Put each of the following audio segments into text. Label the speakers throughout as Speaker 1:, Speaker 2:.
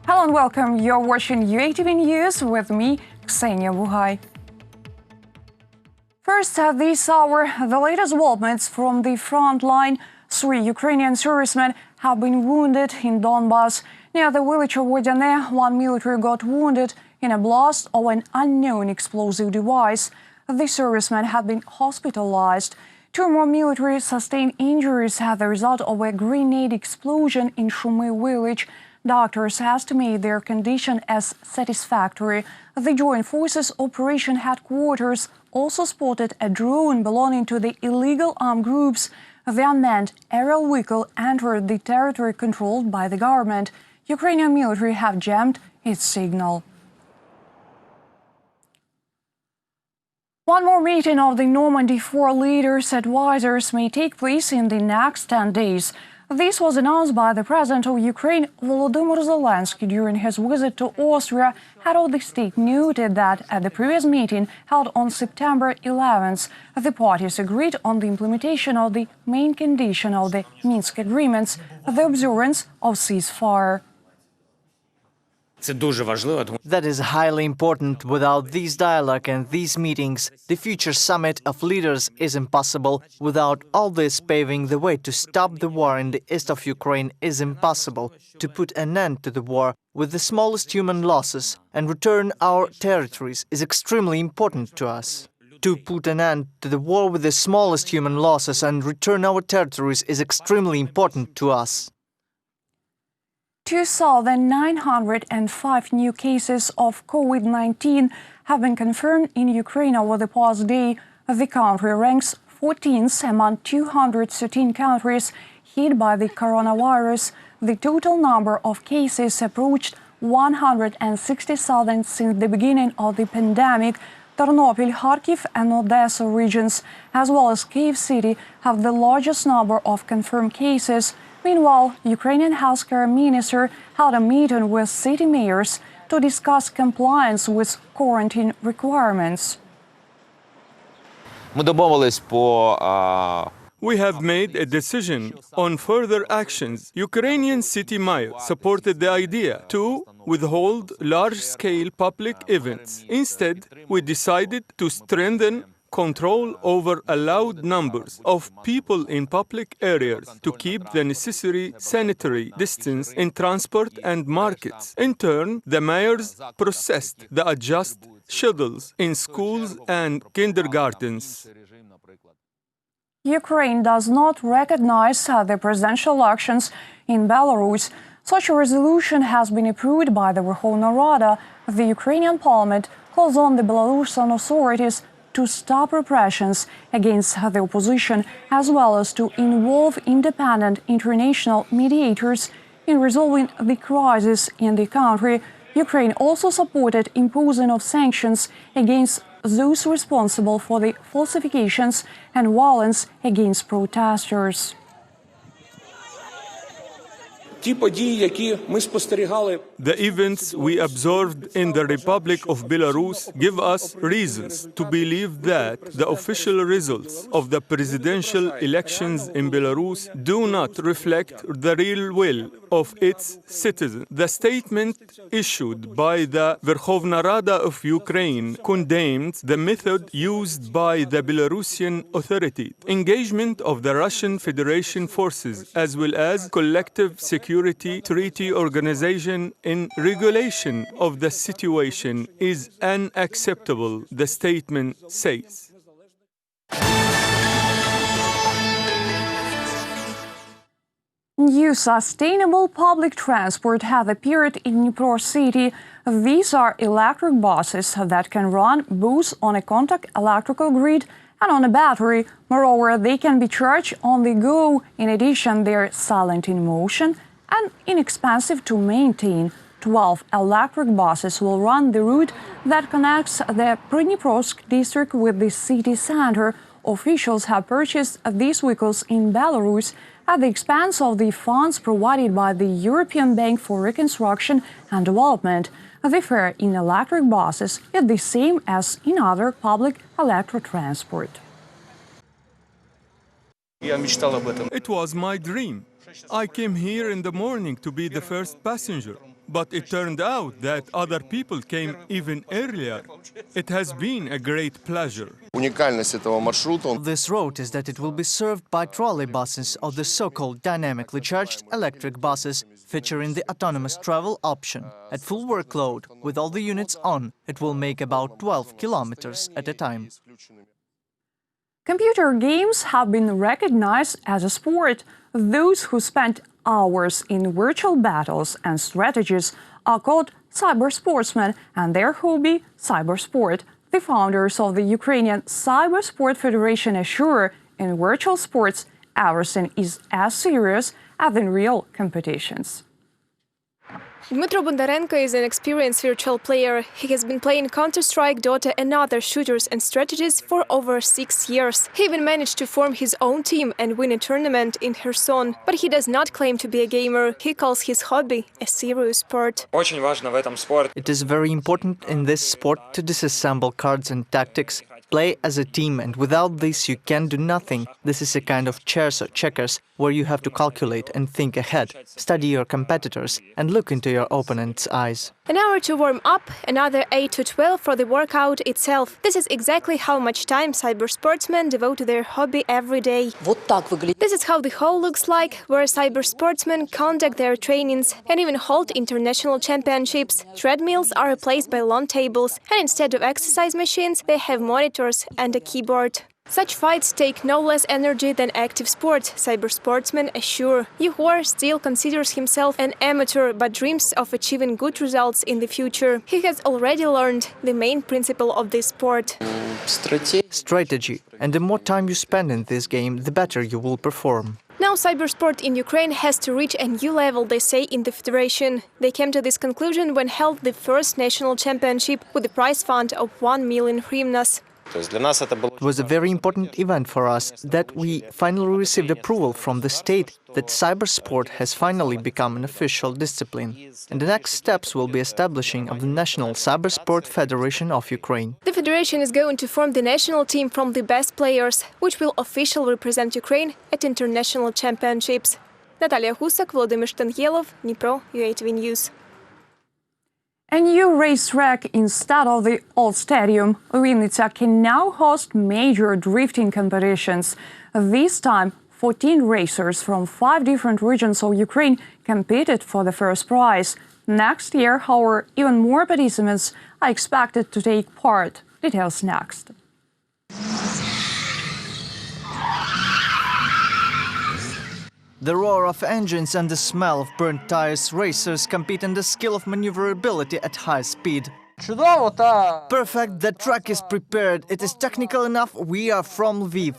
Speaker 1: Hello and welcome. You're watching UATV News with me, Ksenia Buhai. First at this hour, the latest developments from the front line. 3 Ukrainian servicemen have been wounded in Donbas. Near the village of Volodymyr, 1 military got wounded in a blast of an unknown explosive device. The servicemen have been hospitalized. 2 more military sustained injuries as a result of a grenade explosion in Shumy village. Doctors estimate their condition as satisfactory. The Joint Forces Operation Headquarters also spotted a drone belonging to the illegal armed groups. The unmanned aerial vehicle entered the territory controlled by the government. Ukrainian military have jammed its signal. One more meeting of the Normandy Four leaders' advisors may take place in the next 10 days. This was announced by the President of Ukraine, Volodymyr Zelensky, during his visit to Austria. Head of the state noted that at the previous meeting held on September 11th, the parties agreed on the implementation of the main condition of the Minsk agreements, the observance of ceasefire.
Speaker 2: That is highly important. Without this dialogue and these meetings, the future summit of leaders is impossible. Without all this paving the way to stop the war in the east of Ukraine is impossible. To put an end to the war with the smallest human losses and return our territories is extremely important to us. To put an end to the war with the smallest human losses and return our territories is extremely important to us.
Speaker 1: 2,905 new cases of COVID-19 have been confirmed in Ukraine over the past day. The country ranks 14th among 213 countries hit by the coronavirus. The total number of cases approached 160,000 since the beginning of the pandemic. Ternopil, Kharkiv and Odessa regions, as well as Kyiv City, have the largest number of confirmed cases. Meanwhile, Ukrainian Healthcare Minister held a meeting with city mayors to discuss compliance with quarantine requirements.
Speaker 3: We have made a decision on further actions. Ukrainian city mayor supported the idea to withhold large-scale public events. Instead, we decided to strengthen control over allowed numbers of people in public areas to keep the necessary sanitary distance in transport and markets. In turn, the mayors processed the adjust schedules in schools and kindergartens.
Speaker 1: Ukraine does not recognize the presidential elections in Belarus. Such a resolution has been approved by the Verkhovna Rada. The Ukrainian parliament calls on the Belarusian authorities to stop repressions against the opposition, as well as to involve independent international mediators in resolving the crisis in the country. Ukraine also supported imposing of sanctions against those responsible for the falsifications and violence against protesters.
Speaker 3: The events we observed in the Republic of Belarus give us reasons to believe that the official results of the presidential elections in Belarus do not reflect the real will of its citizens. The statement issued by the Verkhovna Rada of Ukraine condemned the method used by the Belarusian authority, engagement of the Russian Federation forces, as well as collective security treaty organization in regulation of the situation is unacceptable, the statement says.
Speaker 1: New sustainable public transport have appeared in Dnipro city. These are electric buses that can run both on a contact electrical grid and on a battery. Moreover, they can be charged on the go. In addition, they're silent in motion and inexpensive to maintain. 12 electric buses will run the route that connects the Dnipropetrovsk district with the city center. Officials have purchased these vehicles in Belarus at the expense of the funds provided by the European Bank for Reconstruction and Development. The fare in electric buses is the same as in other public electric transport.
Speaker 3: It was my dream. I came here in the morning to be the first passenger. but it turned out that other people came even earlier. It has been a great pleasure.
Speaker 4: Уникальность этого маршрута,
Speaker 2: This route is that it will be served by trolley buses or the so-called dynamically charged electric buses, featuring the autonomous travel option. At full workload, with all the units on, it will make about 12 kilometers at a time.
Speaker 1: Computer games have been recognized as a sport. Those who spend hours in virtual battles and strategies are called cybersportsmen, and their hobby, cybersport. The founders of the Ukrainian CYBERSPORT Federation assure in virtual sports, everything is as serious as in real competitions.
Speaker 5: Dmytro Bondarenko is an experienced virtual player. He has been playing Counter-Strike, Dota and other shooters and strategies for over 6 years. He even managed to form his own team and win a tournament in Kherson. But he does not claim to be a gamer. He calls his hobby a serious sport.
Speaker 2: It is very important in this sport to disassemble cards and tactics. Play as a team, and without this you can do nothing. This is a kind of chess or checkers, where you have to calculate and think ahead, study your competitors, and look into your opponent's eyes.
Speaker 5: An hour to warm up, another 8 to 12 for the workout itself. This is exactly how much time cybersportsmen devote to their hobby every day. This is how the hall looks like, where cybersportsmen conduct their trainings and even hold international championships. Treadmills are replaced by lawn tables, and instead of exercise machines, they have monitors and a keyboard. Such fights take no less energy than active sports, cybersportsmen assure. Yehor still considers himself an amateur but dreams of achieving good results in the future. He has already learned the main principle of this sport.
Speaker 2: Strategy. And the more time you spend in this game, the better you will perform.
Speaker 5: Now cybersport in Ukraine has to reach a new level, they say in the federation. They came to this conclusion when held the first national championship with a prize fund of 1 million hryvnias.
Speaker 2: It was a very important event for us that we finally received approval from the state that cybersport has finally become an official discipline. And the next steps will be establishing of the National Cybersport Federation of Ukraine.
Speaker 5: The federation is going to form the national team from the best players, which will officially represent Ukraine at international championships. Natalia Husak, Volodymyr Dnipro, UATV News.
Speaker 1: A new racetrack instead of the old stadium, Vinnytsia can now host major drifting competitions. This time, 14 racers from 5 different regions of Ukraine competed for the first prize. Next year, however, even more participants are expected to take part. Details next.
Speaker 2: The roar of engines and the smell of burnt tires, racers compete in the skill of maneuverability at high speed. Perfect, the track is prepared, it is technical enough, we are from Lviv.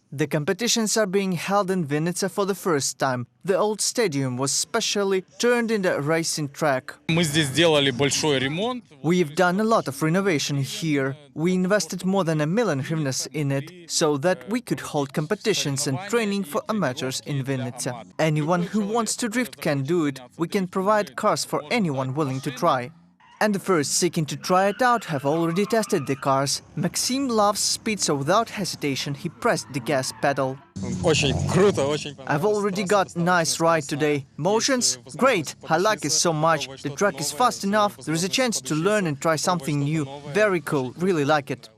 Speaker 2: The competitions are being held in Vinnytsia for the first time. The old stadium was specially turned into a racing track. We've done a lot of renovation here. We invested more than 1 million hryvnias in it, so that we could hold competitions and training for amateurs in Vinnytsia. Anyone who wants to drift can do it. We can provide cars for anyone willing to try. And the first seeking to try it out have already tested the cars. Maxim loves speed, so without hesitation he pressed the gas pedal. I've already got a nice ride today. Motions? Great! I like it so much. The track is fast enough, there is a chance to learn and try something new. Very cool, really like it.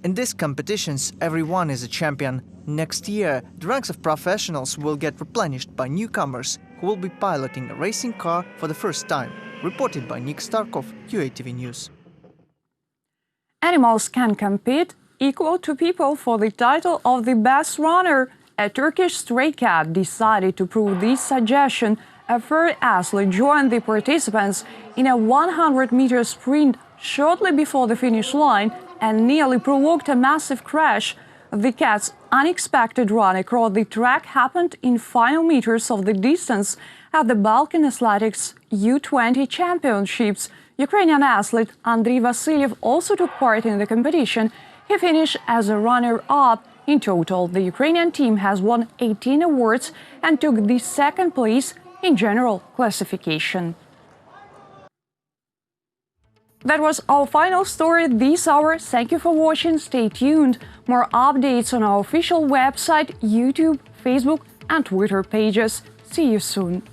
Speaker 2: In these competitions, everyone is a champion. Next year, the ranks of professionals will get replenished by newcomers who will be piloting a racing car for the first time. Reported by Nick Starkov, UATV News.
Speaker 1: Animals can compete equal to people for the title of the best runner. A Turkish stray cat decided to prove this suggestion. A fur athlete joined the participants in a 100-meter sprint shortly before the finish line and nearly provoked a massive crash. The cat's unexpected run across the track happened in final meters of the distance at the Balkan Athletics U20 Championships. Ukrainian athlete Andriy Vasilyev also took part in the competition. He finished as a runner-up. In total, the Ukrainian team has won 18 awards and took the second place in general classification. That was our final story this hour. Thank you for watching. Stay tuned. More updates on our official website, YouTube, Facebook and Twitter pages. See you soon.